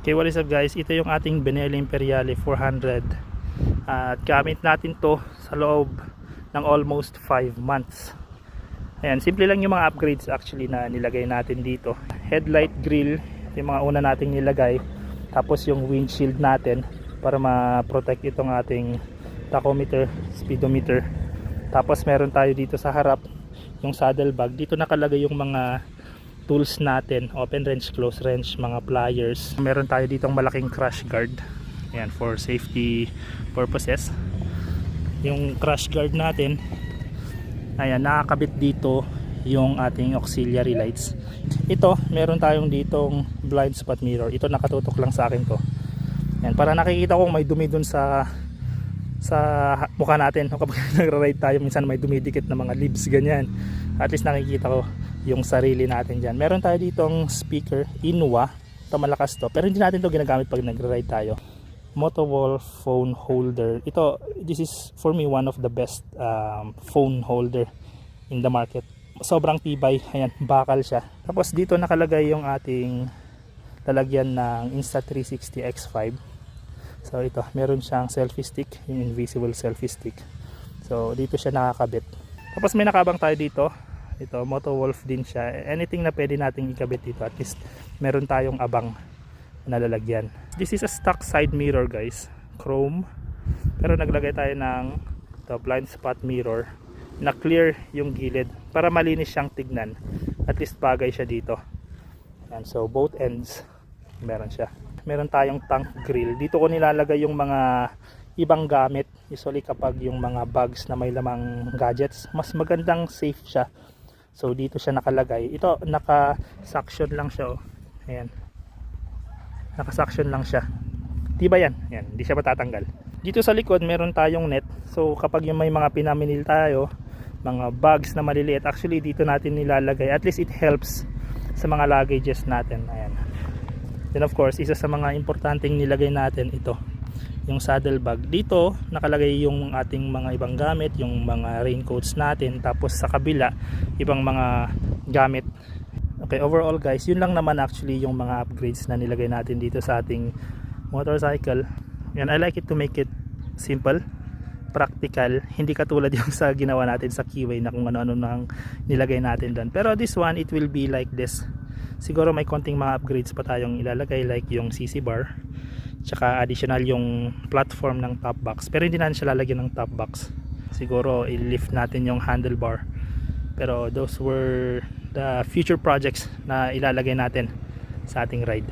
Okay, what is up guys? Ito yung ating Benelli Imperiale 400 at gamit natin to sa loob ng almost 5 months. Ayan, simple lang yung mga upgrades actually na nilagay natin dito. Headlight grill, yung mga una nating nilagay. Tapos yung windshield natin para ma-protect itong ating tachometer, speedometer. Tapos meron tayo dito sa harap yung saddlebag. Dito nakalagay yung mga tools natin, open wrench, close wrench, mga pliers. Meron tayo ditong malaking crash guard. Ayan, for safety purposes. Yung crash guard natin, ayan, nakakabit dito yung ating auxiliary lights. Ito, meron tayong ditong blind spot mirror. Ito nakatutok lang sa akin to. Ayan, para nakikita ko kung may dumi dun sa mukha natin. Kapag nagra-ride tayo, minsan may dumidikit na mga leaves, ganyan. At least nakikita ko yung sarili natin dyan. Meron tayo ditong speaker, Inwa. Ito malakas to, pero hindi natin to ginagamit pag nagra-ride tayo. Motowolf phone holder. Ito, this is for me one of the best phone holder in the market. Sobrang tibay. Ayan, bakal siya. Tapos dito nakalagay yung ating lalagyan ng Insta360 X5. So ito, meron siyang selfie stick, yung invisible selfie stick. So dito siya nakakabit. Tapos may nakabang tayo dito. Ito, Motowolf din siya. Anything na pwede nating ikabit dito, at least meron tayong abang na lalagyan. This is a stock side mirror guys, chrome. Pero naglagay tayo ng blind spot mirror na clear yung gilid para malinis siyang tignan. At least bagay siya dito. And so both ends meron siya. Meron tayong tank grill. Dito ko nilalagay yung mga ibang gamit. Usually kapag yung mga bags na may lamang gadgets, mas magandang safe siya. So dito siya nakalagay. Ito naka-suction lang siya, oh. Ayan. Naka-suction lang siya. Diba yan? Ayan, hindi siya matatanggal. Dito sa likod meron tayong net. So kapag yung may mga pinaminil tayo, mga bags na maliliit, actually dito natin nilalagay. At least it helps sa mga luggages natin. Ayan. Then of course, isa sa mga importanteng nilagay natin ito, yung saddle bag. Dito nakalagay yung ating mga ibang gamit, yung mga raincoats natin. Tapos sa kabila, ibang mga gamit. Okay, overall guys, yun lang naman actually yung mga upgrades na nilagay natin dito sa ating motorcycle. And I like it to make it simple, practical, hindi katulad yung sa ginawa natin sa Keyway na kung ano-ano nang nilagay natin doon. Pero this one, it will be like this. Siguro may konting mga upgrades pa tayong ilalagay, like yung CC bar, tsaka additional yung platform ng top box. Pero hindi natin siya lalagyan ng top box. Siguro i-lift natin yung handlebar. Pero those were the future projects na ilalagay natin sa ating ride.